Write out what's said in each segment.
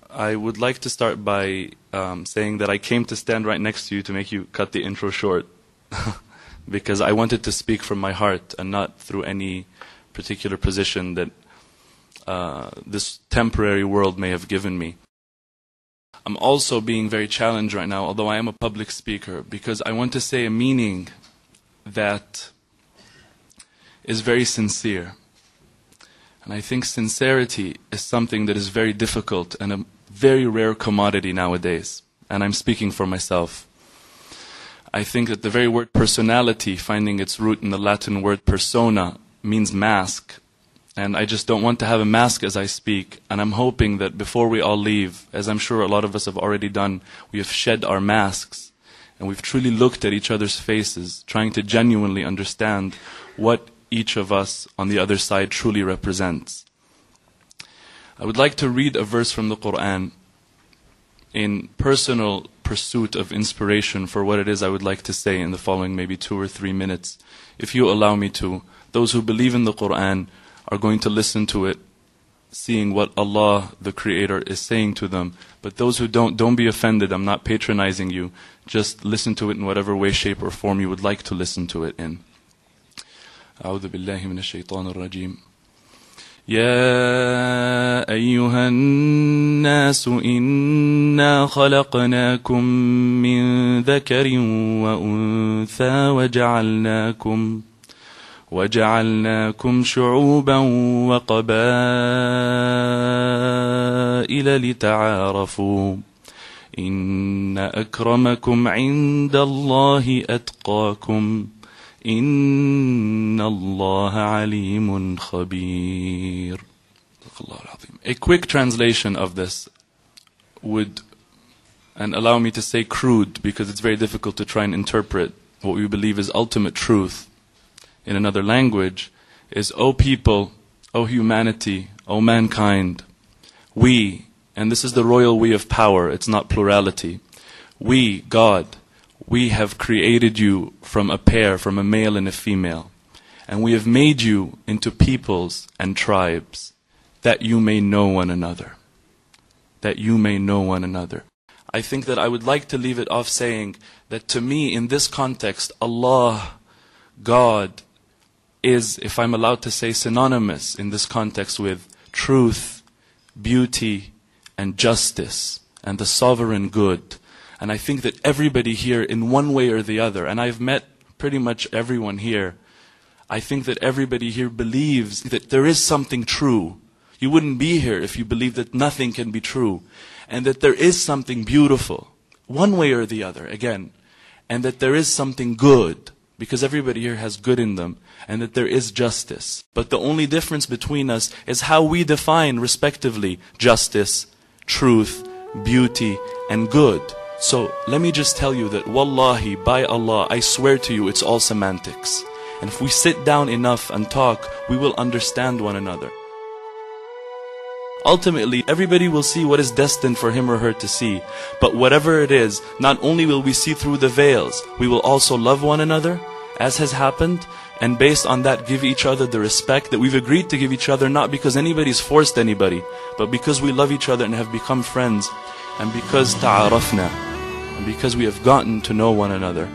I would like to start by saying that I came to stand right next to you to make you cut the intro short. Because I wanted to speak from my heart and not through any particular position that this temporary world may have given me. I'm also being very challenged right now, although I am a public speaker, because I want to say a meaning that is very sincere. And I think sincerity is something that is very difficult and a very rare commodity nowadays. And I'm speaking for myself. I think that the very word personality, finding its root in the Latin word persona, means mask. And I just don't want to have a mask as I speak. And I'm hoping that before we all leave, as I'm sure a lot of us have already done, we have shed our masks. And we've truly looked at each other's faces, trying to genuinely understand what each of us on the other side truly represents. I would like to read a verse from the Quran in personal pursuit of inspiration for what it is I would like to say in the following maybe 2 or 3 minutes. If you allow me to, those who believe in the Quran are going to listen to it, seeing what Allah, the Creator, is saying to them. But those who don't be offended. I'm not patronizing you. Just listen to it in whatever way, shape, or form you would like to listen to it in. أعوذ بالله من الشيطان الرجيم. يا أيها الناس إنا خلقناكم من ذكر وأنثى وجعلناكم شعوبا وقبائل لتعارفوا إن أكرمكم عند الله أتقاكم إن الله عليم خبير. A quick translation of this would, and allow me to say crude, because it's very difficult to try and interpret what we believe is ultimate truth in another language, is, O people, O humanity, O mankind, we, and this is the royal we of power, it's not plurality, we, God, we have created you from a pair, from a male and a female. And we have made you into peoples and tribes, that you may know one another. That you may know one another. I think that I would like to leave it off saying that to me, in this context, Allah, God, is, if I'm allowed to say, synonymous in this context with truth, beauty, and justice, and the sovereign good. And I think that everybody here, in one way or the other, and I've met pretty much everyone here, I think that everybody here believes that there is something true. You wouldn't be here if you believed that nothing can be true. And that there is something beautiful, one way or the other, again. And that there is something good, because everybody here has good in them. And that there is justice. But the only difference between us is how we define, respectively, justice, truth, beauty, and good. So, let me just tell you that, wallahi, by Allah, I swear to you, it's all semantics. And if we sit down enough and talk, we will understand one another. Ultimately, everybody will see what is destined for him or her to see. But whatever it is, not only will we see through the veils, we will also love one another, as has happened, and based on that give each other the respect that we've agreed to give each other, not because anybody's forced anybody, but because we love each other and have become friends, and because ta'arafna, and because we have gotten to know one another.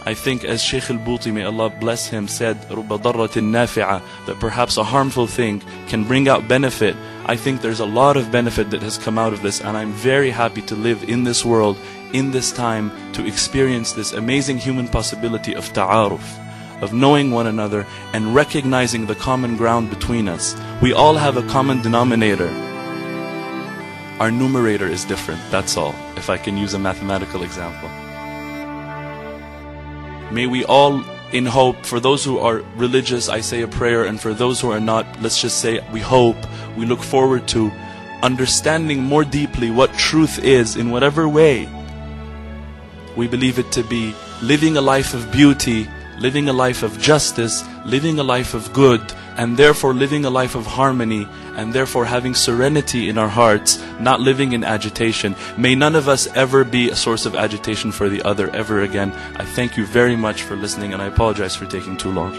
I think, as Shaykh al-Buti, may Allah bless him, said, رُبَّ ضَرَّةٍ نَافِعَةٍ, that perhaps a harmful thing can bring out benefit. I think there's a lot of benefit that has come out of this, and I'm very happy to live in this world, in this time, to experience this amazing human possibility of ta'aruf, of knowing one another and recognizing the common ground between us. We all have a common denominator. Our numerator is different, that's all, if I can use a mathematical example. May we all, in hope, for those who are religious, I say a prayer, and for those who are not, let's just say we hope, we look forward to understanding more deeply what truth is in whatever way we believe it to be, living a life of beauty, living a life of justice, living a life of good, and therefore living a life of harmony, and therefore having serenity in our hearts, not living in agitation. May none of us ever be a source of agitation for the other ever again. I thank you very much for listening, and I apologize for taking too long.